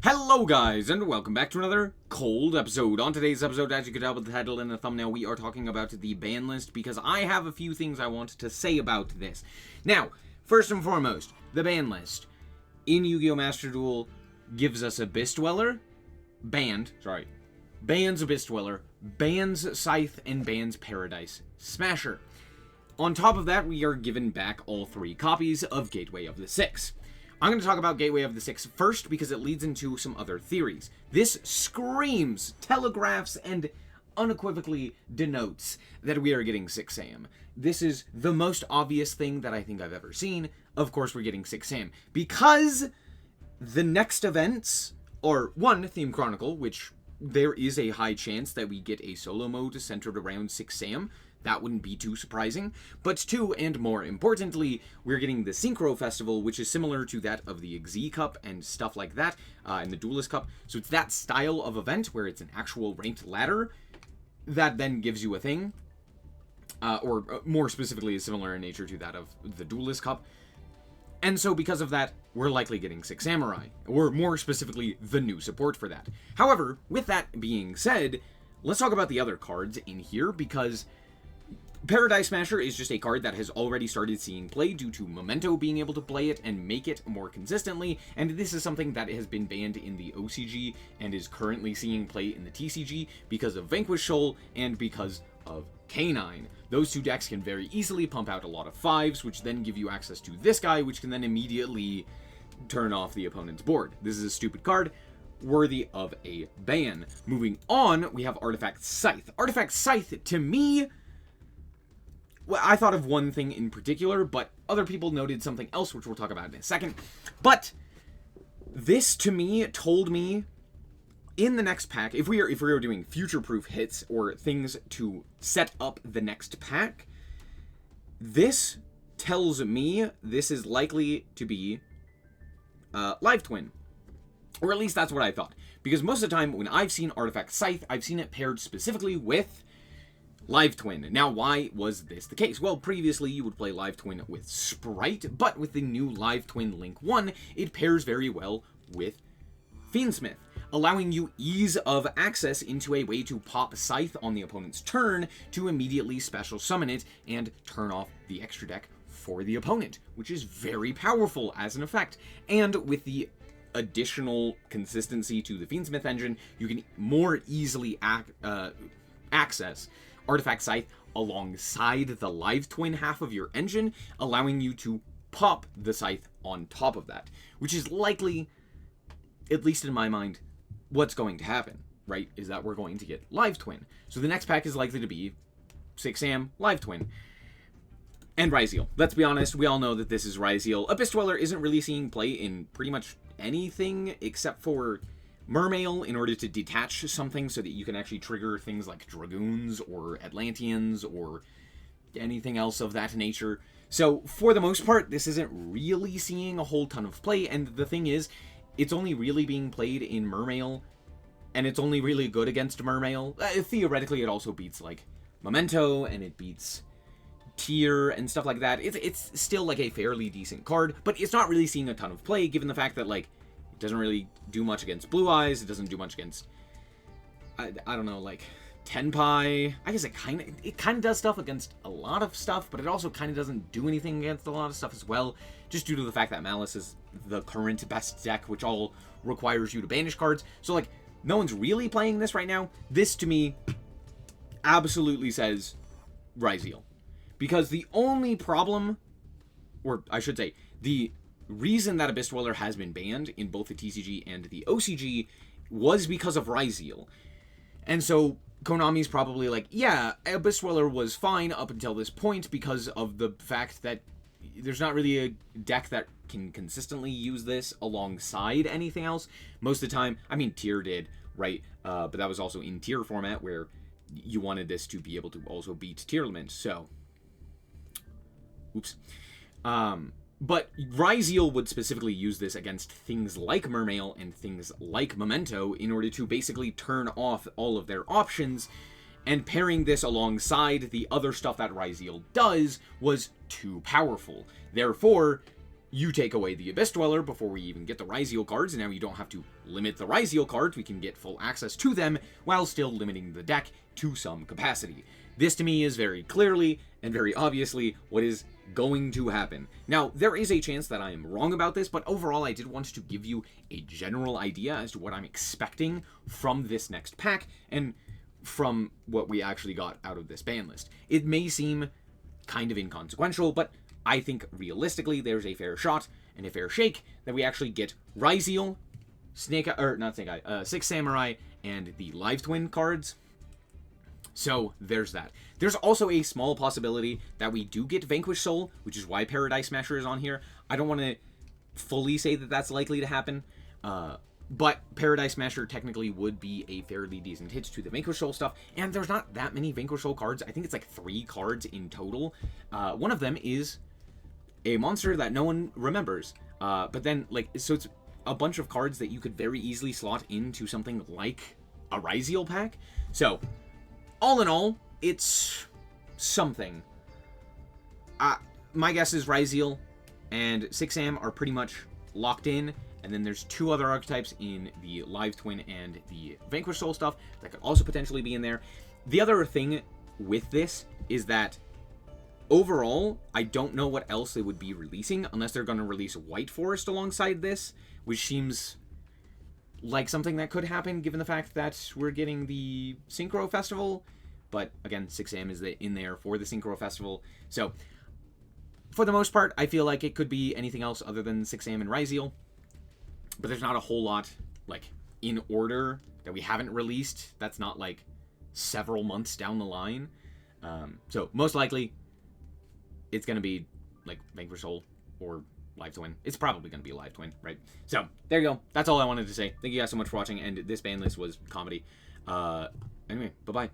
Hello guys, and welcome back to another cold episode. On today's episode, as you could tell with the title and the thumbnail, we are talking about the ban list because I have a few things I want to say about this. Now, first and foremost, the ban list in Yu-Gi-Oh! Master Duel gives us Abyss Dweller, bans Abyss Dweller, bans Scythe, and bans Paradise Smasher. On top of that, we are given back all 3 copies of Gateway of the Six. I'm going to talk about Gateway of the Six first because it leads into some other theories. This screams, telegraphs, and unequivocally denotes that we are getting 6 AM. This is the most obvious thing that I think I've ever seen. Of course, we're getting 6 AM. Because the next events are, 1, Theme Chronicle, which there is a high chance that we get a solo mode centered around 6 AM. That wouldn't be too surprising. But 2, and more importantly, we're getting the Synchro Festival, which is similar to that of the XZ Cup and stuff like that, and the Duelist Cup. So it's that style of event where it's an actual ranked ladder that then gives you a thing, or more specifically is similar in nature to that of the Duelist Cup. And so because of that, we're likely getting 6 Samurai, or more specifically, the new support for that. However, with that being said, let's talk about the other cards in here, because Paradise Smasher is just a card that has already started seeing play due to Memento being able to play it and make it more consistently, and this is something that has been banned in the OCG and is currently seeing play in the TCG because of Vanquish Soul and because of K9. Those 2 decks can very easily pump out a lot of 5s, which then give you access to this guy, which can then immediately turn off the opponent's board. This is a stupid card, worthy of a ban. Moving on, we have Artifact Scythe. Artifact Scythe, to me, well, I thought of one thing in particular, but other people noted something else, which we'll talk about in a second. But this, to me, told me in the next pack, if we are doing future-proof hits or things to set up the next pack, this tells me this is likely to be Live Twin. Or at least that's what I thought. Because most of the time, when I've seen Artifact Scythe, I've seen it paired specifically with Live Twin. Now, why was this the case? Well, previously you would play Live Twin with Sprite, but with the new Live Twin Link 1, it pairs very well with Fiendsmith, allowing you ease of access into a way to pop Scythe on the opponent's turn to immediately special summon it and turn off the extra deck for the opponent, which is very powerful as an effect. And with the additional consistency to the Fiendsmith engine, you can more easily access Artifact Scythe alongside the Live Twin half of your engine, allowing you to pop the Scythe on top of that, which is likely, at least in my mind, what's going to happen, right? Is that we're going to get Live Twin. So the next pack is likely to be 6 AM Live Twin. And Riseal. Let's be honest, we all know that this is Riseal. Abyss Dweller isn't really seeing play in pretty much anything except for Mermail in order to detach something so that you can actually trigger things like Dragoons or Atlanteans or anything else of that nature. So for the most part, this isn't really seeing a whole ton of play, and the thing is, it's only really being played in Mermail, and it's only really good against Mermail. Theoretically, it also beats like Memento, and it beats Tier and stuff like that. It's still like a fairly decent card, but it's not really seeing a ton of play given the fact that like doesn't really do much against Blue Eyes. It doesn't do much against, I don't know, like Tenpai. I guess it kind of does stuff against a lot of stuff, but it also kind of doesn't do anything against a lot of stuff as well, just due to the fact that Malice is the current best deck, which all requires you to banish cards. So like, no one's really playing this right now. This, to me, absolutely says Riseal. Because the only problem, or I should say, the reason that Abyss Dweller has been banned in both the TCG and the OCG was because of Riseal. And so Konami's probably like, yeah, Abyss Dweller was fine up until this point because of the fact that there's not really a deck that can consistently use this alongside anything else. Most of the time, I mean, Tier did, right? But that was also in Tier format where you wanted this to be able to also beat Tierlament, so oops. But Riseal would specifically use this against things like Mermail and things like Memento in order to basically turn off all of their options, and pairing this alongside the other stuff that Riseal does was too powerful. Therefore, you take away the Abyss Dweller before we even get the Riseal cards, and now you don't have to limit the Riseal cards. We can get full access to them while still limiting the deck to some capacity. This, to me, is very clearly and very obviously what is going to happen. Now, there is a chance that I am wrong about this, but overall I did want to give you a general idea as to what I'm expecting from this next pack and from what we actually got out of this ban list. It may seem kind of inconsequential, but I think realistically there's a fair shot and a fair shake that we actually get Riseal, Six Samurai, and the Live Twin cards. So there's that. There's also a small possibility that we do get Vanquish Soul, which is why Paradise Smasher is on here. I don't want to fully say that that's likely to happen, but Paradise Smasher technically would be a fairly decent hit to the Vanquish Soul stuff, and there's not that many Vanquish Soul cards. I think it's like 3 cards in total. One of them is a monster that no one remembers, but then, so it's a bunch of cards that you could very easily slot into something like a Riseal pack. So, all in all, it's something. My guess is Riseal and Six Sam are pretty much locked in, and then there's 2 other archetypes in the Live Twin and the Vanquish Soul stuff that could also potentially be in there. The other thing with this is that overall, I don't know what else they would be releasing unless they're going to release White Forest alongside this, which seems like something that could happen given the fact that we're getting the Synchro Festival. But again, 6am is in there for the Synchro Festival. So for the most part, I feel like it could be anything else other than 6am and Riseal. But there's not a whole lot in order that we haven't released. That's not several months down the line. So most likely it's going to be Vanquish Soul or Live Twin. It's probably going to be a Live Twin, right? So there you go. That's all I wanted to say. Thank you guys so much for watching, and this ban list was comedy. Anyway, bye-bye.